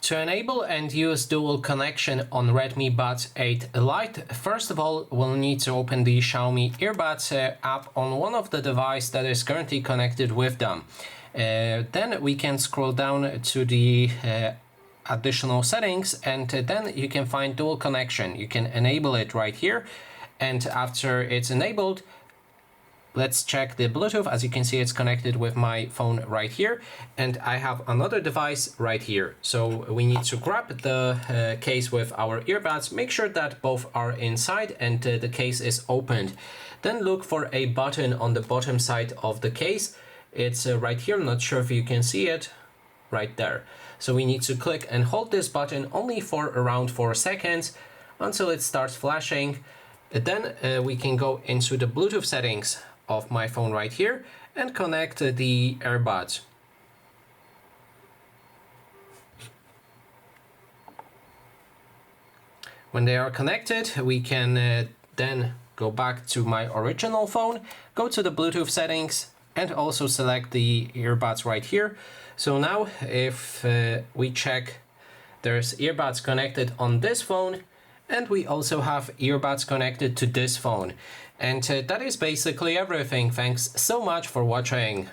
To enable and use dual connection on Redmi Buds 8 Lite, first of all, we'll need to open the Xiaomi earbuds app on one of the devices that is currently connected with them. Then we can scroll down to the additional settings, and then you can find dual connection. You can enable it right here, and after it's enabled, let's check the Bluetooth. As you can see, it's connected with my phone right here, and I have another device right here. So we need to grab the case with our earbuds, make sure that both are inside and the case is opened. Then look for a button on the bottom side of the case. It's right here, I'm not sure if you can see it, right there. So we need to click and hold this button only for around 4 seconds until it starts flashing. Then we can go into the Bluetooth settings of my phone right here and connect the earbuds. When they are connected, we can then go back to my original phone, go to the Bluetooth settings, and also select the earbuds right here. So now if we check, there's earbuds connected on this phone, and we also have earbuds connected to this phone. And that is basically everything. Thanks so much for watching.